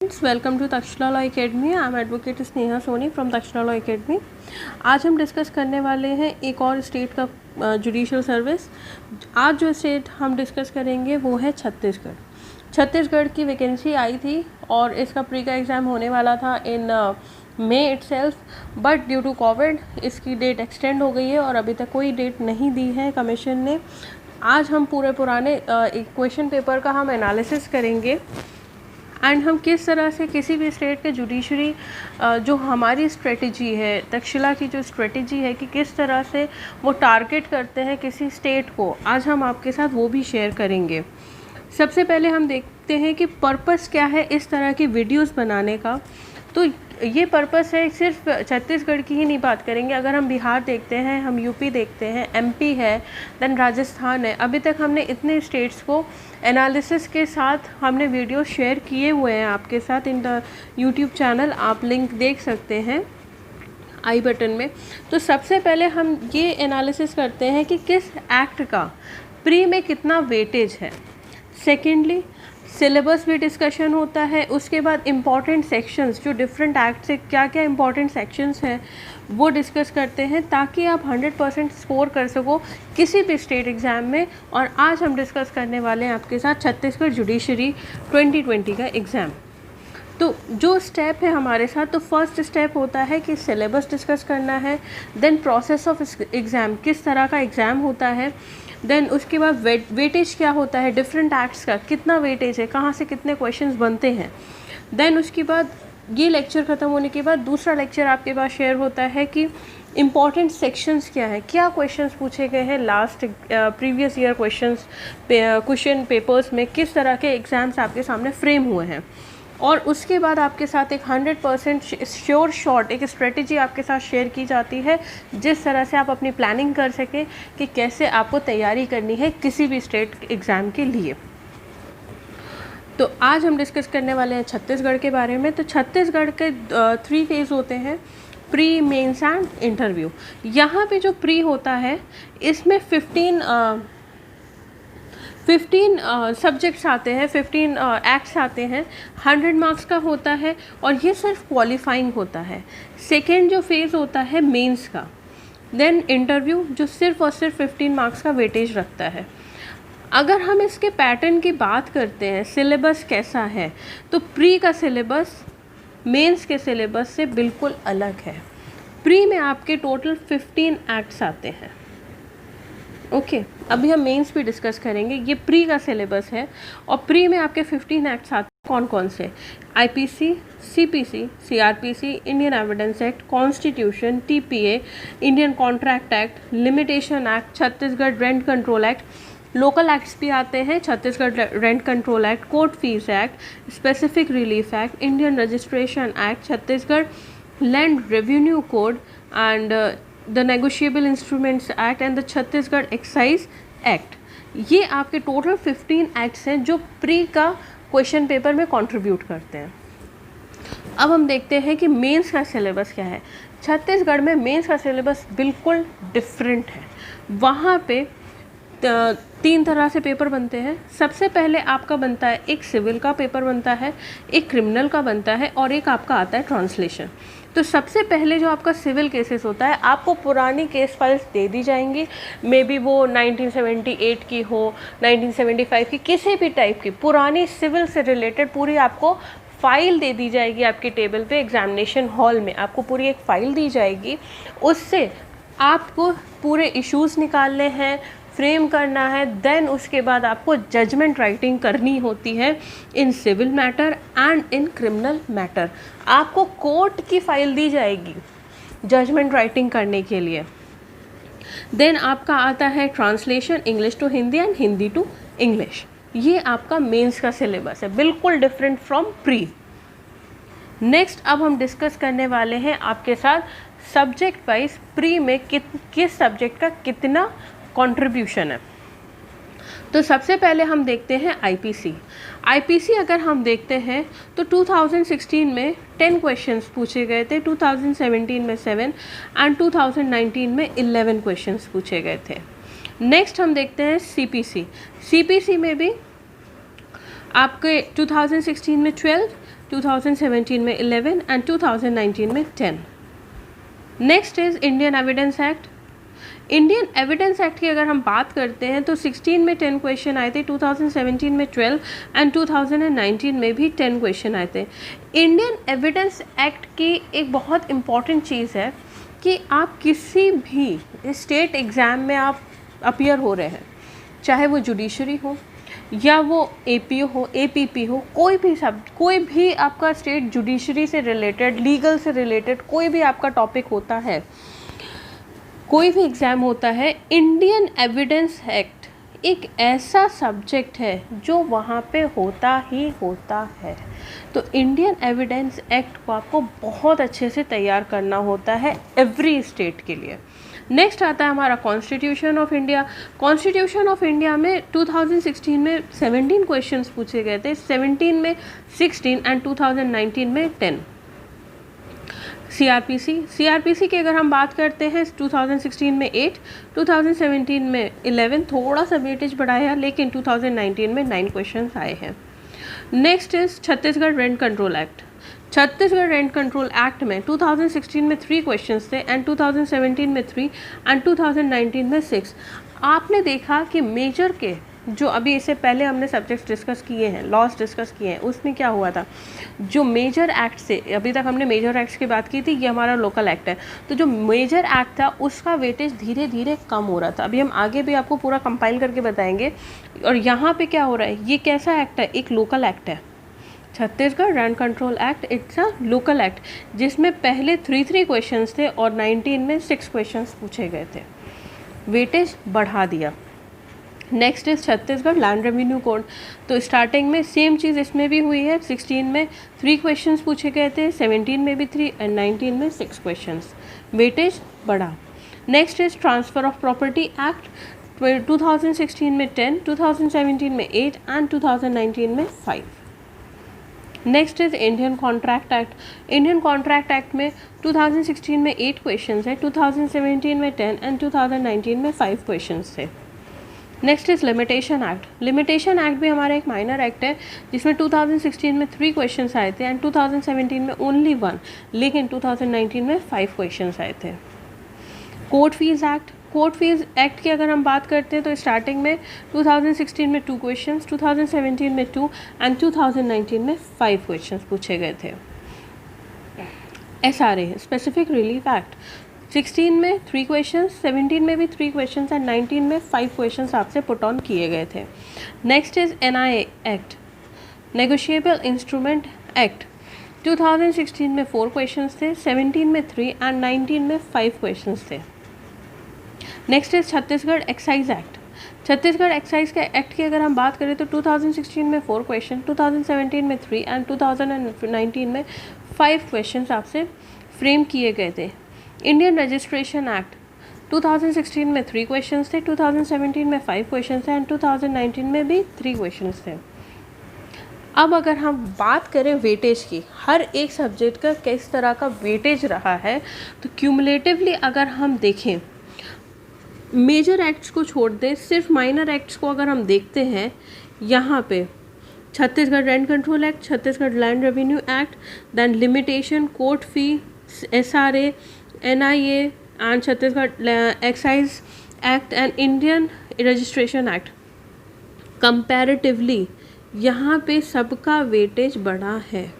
Welcome to Takshashila law academy. I am advocate Sneha Soni from Takshashila law academy. आज हम discuss करने वाले हैं एक और स्टेट का जुडिशियल सर्विस। आज जो स्टेट हम डिस्कस करेंगे वो है छत्तीसगढ़। छत्तीसगढ़ की वैकेंसी आई थी और इसका प्री का एग्ज़ाम होने वाला था in May itself, but due to covid इसकी डेट एक्सटेंड हो गई है और अभी तक कोई डेट नहीं दी है कमीशन ने। आज हम पूरे पुराने एक क्वेश्चन पेपर का हम एनालिसिस करेंगे एंड हम किस तरह से किसी भी स्टेट के जुडिशरी जो हमारी स्ट्रेटजी है, तक्षशिला की जो स्ट्रेटजी है कि किस तरह से वो टारगेट करते हैं किसी स्टेट को, आज हम आपके साथ वो भी शेयर करेंगे। सबसे पहले हम देखते हैं कि पर्पस क्या है इस तरह की वीडियोस बनाने का। तो ये पर्पस है, सिर्फ छत्तीसगढ़ की ही नहीं बात करेंगे। अगर हम बिहार देखते हैं, हम यूपी देखते हैं, एमपी है, देन राजस्थान है, अभी तक हमने इतने स्टेट्स को एनालिसिस के साथ हमने वीडियो शेयर किए हुए हैं आपके साथ इन द यूट्यूब चैनल। आप लिंक देख सकते हैं आई बटन में। तो सबसे पहले हम ये एनालिसिस करते हैं कि किस एक्ट का प्री में कितना वेटेज है। सेकेंडली सिलेबस भी डिस्कशन होता है। उसके बाद इम्पॉर्टेंट सेक्शंस जो डिफरेंट एक्ट से क्या क्या इम्पॉर्टेंट सेक्शंस हैं वो डिस्कस करते हैं ताकि आप 100% स्कोर कर सको किसी भी स्टेट एग्ज़ाम में। और आज हम डिस्कस करने वाले हैं आपके साथ छत्तीसगढ़ जुडिशरी 2020 का एग्ज़ाम। तो जो स्टेप है हमारे साथ, तो फर्स्ट स्टेप होता है कि सिलेबस डिस्कस करना है, देन प्रोसेस ऑफ एग्ज़ाम, किस तरह का एग्ज़ाम होता है, देन उसके बाद वेटेज क्या होता है, डिफरेंट एक्ट्स का कितना वेटेज है, कहाँ से कितने क्वेश्चंस बनते हैं। देन उसके बाद ये लेक्चर ख़त्म होने के बाद दूसरा लेक्चर आपके पास शेयर होता है कि इम्पॉर्टेंट सेक्शंस क्या है, क्या क्वेश्चंस पूछे गए हैं last previous year question papers में, किस तरह के एग्ज़ाम्स आपके सामने फ्रेम हुए हैं। और उसके बाद आपके साथ एक 100% श्योर शॉट एक स्ट्रेटजी आपके साथ शेयर की जाती है जिस तरह से आप अपनी प्लानिंग कर सकें कि कैसे आपको तैयारी करनी है किसी भी स्टेट एग्ज़ाम के लिए। तो आज हम डिस्कस करने वाले हैं छत्तीसगढ़ के बारे में। तो छत्तीसगढ़ के 3 फेज़ होते हैं, प्री, मेंस एंड इंटरव्यू। यहाँ पे जो प्री होता है इसमें 15 सब्जेक्ट्स आते हैं, 15 एक्ट्स आते हैं, 100 मार्क्स का होता है और ये सिर्फ क्वालिफाइंग होता है। सेकेंड जो फेज़ होता है मेंस का, देन इंटरव्यू जो सिर्फ और सिर्फ 15 मार्क्स का वेटेज रखता है। अगर हम इसके पैटर्न की बात करते हैं, सिलेबस कैसा है, तो प्री का सिलेबस मेंस के सिलेबस से बिल्कुल अलग है। प्री में आपके टोटल 15 एक्ट्स आते हैं। ओके, अभी हम मेंस भी डिस्कस करेंगे। ये प्री का सिलेबस है और प्री में आपके 15 एक्ट्स आते हैं। कौन कौन से? IPC, CPC, CrPC, Indian evidence act, constitution, TPA, Indian contract act, limitation act, Chhattisgarh rent control act, local acts भी आते हैं, Chhattisgarh rent control act, court fees act, specific relief act, Indian registration act, Chhattisgarh land revenue code and the negotiable instruments act and the Chhattisgarh excise act. ये आपके total 15 acts हैं जो pre का question paper में contribute करते हैं। अब हम देखते हैं कि मेंस का सिलेबस क्या है। छत्तीसगढ़ में मेंस का सिलेबस बिल्कुल डिफरेंट है। वहाँ पे 3 तरह से पेपर बनते हैं। सबसे पहले आपका बनता है एक सिविल का पेपर बनता है, एक क्रिमिनल का बनता है और एक आपका आता है ट्रांसलेशन। तो सबसे पहले जो आपका सिविल केसेस होता है, आपको पुरानी केस फाइल्स दे दी जाएंगी, मे बी वो 1978 की हो, 1975 की, किसी भी टाइप की पुरानी सिविल से रिलेटेड पूरी आपको फाइल दे दी जाएगी। आपके टेबल पे एग्जामिनेशन हॉल में आपको पूरी एक फ़ाइल दी जाएगी। उससे आपको पूरे इश्यूज़ निकालने हैं, फ्रेम करना है। देन उसके बाद आपको जजमेंट राइटिंग करनी होती है in civil matter and in criminal matter. आपको कोर्ट की फाइल दी जाएगी जजमेंट राइटिंग करने के लिए। देन आपका आता है translation, English to Hindi and Hindi to English. ये आपका मेंस का सिलेबस है, बिल्कुल डिफरेंट फ्रॉम प्री। नेक्स्ट अब हम डिस्कस करने वाले हैं आपके साथ सब्जेक्ट वाइज प्री में किस सब्जेक्ट का कितना कंट्रीब्यूशन है। तो सबसे पहले हम देखते हैं आईपीसी। आईपीसी अगर हम देखते हैं तो 2016 में 10 क्वेश्चंस पूछे गए थे, 2017 में 7 एंड 2019 में 11 क्वेश्चंस पूछे गए थे। नेक्स्ट हम देखते हैं सीपीसी। सीपीसी में भी आपके 2016 में 12, 2017 में 11 एंड 2019 में 10। Next is Indian evidence act. Indian evidence act की अगर हम बात करते हैं तो 16 में 10 क्वेश्चन आए थे, 2017 में 12 एंड 2019 में भी 10 क्वेश्चन आए थे। इंडियन एविडेंस एक्ट की एक बहुत इम्पॉर्टेंट चीज़ है कि आप किसी भी स्टेट एग्ज़ाम में आप अपीयर हो रहे हैं, चाहे वो जुडिशरी हो या वो एपीओ हो, एपीपी हो, कोई भी आपका स्टेट जुडिशरी से रिलेटेड, लीगल से रिलेटेड कोई भी आपका टॉपिक होता है, कोई भी एग्ज़ाम होता है, इंडियन एविडेंस एक्ट एक ऐसा सब्जेक्ट है जो वहाँ पे होता ही होता है। तो इंडियन एविडेंस एक्ट को आपको बहुत अच्छे से तैयार करना होता है एवरी स्टेट के लिए। नेक्स्ट आता है हमारा constitution of India. Constitution of India में 2016 में 17 क्वेश्चंस पूछे गए थे, 17 में 16 एंड 2019 में 10। सीआरपीसी की अगर हम बात करते हैं 2016 में 8, 2017 में 11, थोड़ा सा वेटेज बढ़ाया, लेकिन 2019 में 9 क्वेश्चंस आए हैं। Next is Chhattisgarh rent control act. Chhattisgarh rent control act में 2016 में 3 क्वेश्चंस थे एंड 2017 में 3 एंड 2019 में 6। आपने देखा कि मेजर के जो अभी इससे पहले हमने सब्जेक्ट्स डिस्कस किए हैं, लॉज डिस्कस किए हैं, उसमें क्या हुआ था, जो मेजर एक्ट से, अभी तक हमने मेजर एक्ट्स की बात की थी, ये हमारा लोकल एक्ट है, तो जो मेजर एक्ट था उसका वेटेज धीरे धीरे कम हो रहा था। अभी हम आगे भी आपको पूरा कंपाइल करके बताएंगे। और यहाँ पे क्या हो रहा है, ये कैसा एक्ट है, एक लोकल एक्ट है। Chhattisgarh rent control act it's a local act, जिसमें पहले 3 क्वेश्चंस थे और 19 में 6 क्वेश्चंस पूछे गए थे, वेटेज बढ़ा दिया। Next is Chhattisgarh land revenue code. तो स्टार्टिंग में सेम चीज़ इसमें भी हुई है, 16 में 3 क्वेश्चंस पूछे गए थे, 17 में भी 3 एंड 19 में 6 क्वेश्चंस, वेटेज बढ़ा। Next is transfer of property act. 2016 में 10, 2017 में 8 एंड 2019 में 5। Next is Indian contract act. Indian contract act में 2016 में 8 क्वेश्चंस है, 2017 में 10 एंड 2019 में 5 क्वेश्चंस थे। Next is limitation act. Limitation act भी हमारा एक माइनर एक्ट है, जिसमें 2016 में 3 क्वेश्चंस आए थे एंड 2017 में ओनली 1, लेकिन 2019 में 5 क्वेश्चंस आए थे। Court fees act. Court fees act की अगर हम बात करते हैं तो स्टार्टिंग में 2016 में 2 क्वेश्चंस, 2017 में 2 एंड 2019 में 5 क्वेश्चंस पूछे गए थे। SRA स्पेसिफिक रिलीफ एक्ट, 16 में 3 क्वेश्चंस, 17 में भी 3 क्वेश्चंस एंड 19 में 5 क्वेश्चंस आपसे पुट ऑन किए गए थे। Next is NIA act, negotiable instrument act. 2016 में 4 क्वेश्चंस थे, 17 में 3 एंड 19 में 5 क्वेश्चंस थे। Next is Chhattisgarh excise act. Chhattisgarh excise के एक्ट की अगर हम बात करें तो 2016 में 4 क्वेश्चन, 2017 में 3 एंड 2019 में 5 क्वेश्चंस आपसे फ्रेम किए गए थे। इंडियन रजिस्ट्रेशन एक्ट, 2016 में 3 क्वेश्चंस थे, 2017 में 5 क्वेश्चंस थे एंड 2019 में भी 3 क्वेश्चंस थे। अब अगर हम बात करें वेटेज की, हर एक सब्जेक्ट का किस तरह का वेटेज रहा है, तो क्यूमुलेटिवली अगर हम देखें, मेजर एक्ट्स को छोड़ दें, सिर्फ माइनर एक्ट्स को अगर हम देखते हैं, यहाँ पे Chhattisgarh rent control act, Chhattisgarh land revenue act, then limitation, court fee, SRA, NIA and Chhattisgarh excise act and Indian registration act, comparatively यहाँ पे सबका वेटेज बढ़ा है।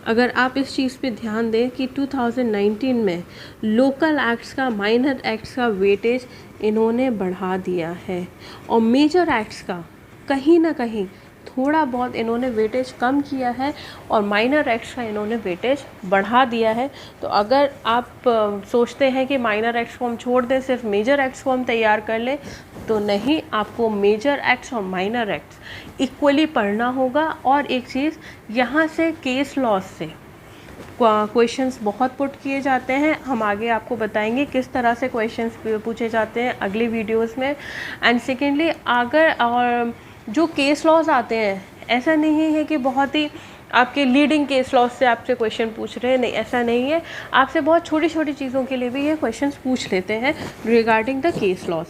अगर आप इस चीज़ पे ध्यान दें कि 2019 में लोकल एक्ट्स का, माइनर एक्ट्स का वेटेज इन्होंने बढ़ा दिया है और मेजर एक्ट्स का कहीं ना कहीं थोड़ा बहुत इन्होंने वेटेज कम किया है और माइनर एक्ट्स का इन्होंने वेटेज बढ़ा दिया है। तो अगर आप सोचते हैं कि माइनर एक्ट्स को हम छोड़ दें, सिर्फ मेजर एक्ट्स को हम तैयार कर लें, तो नहीं, आपको मेजर एक्ट्स और माइनर एक्ट्स इक्वली पढ़ना होगा। और एक चीज़, यहाँ से केस लॉज से क्वेश्चंस बहुत पुट किए जाते हैं, हम आगे आपको बताएंगे किस तरह से क्वेश्चंस पूछे जाते हैं अगली वीडियोस में। एंड सेकेंडली, अगर जो केस लॉज आते हैं, ऐसा नहीं है कि बहुत ही आपके लीडिंग केस लॉज से आपसे क्वेश्चन पूछ रहे हैं, नहीं, ऐसा नहीं है, आपसे बहुत छोटी छोटी चीज़ों के लिए भी ये क्वेश्चंस पूछ लेते हैं regarding the case laws.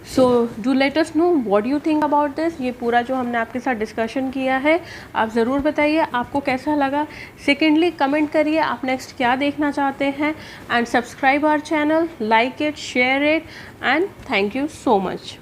So do let us know what you think about this. ये पूरा जो हमने आपके साथ डिस्कशन किया है आप ज़रूर बताइए आपको कैसा लगा। सेकेंडली कमेंट करिए आप नेक्स्ट क्या देखना चाहते हैं, and subscribe our channel, like it, share it, and thank you so much.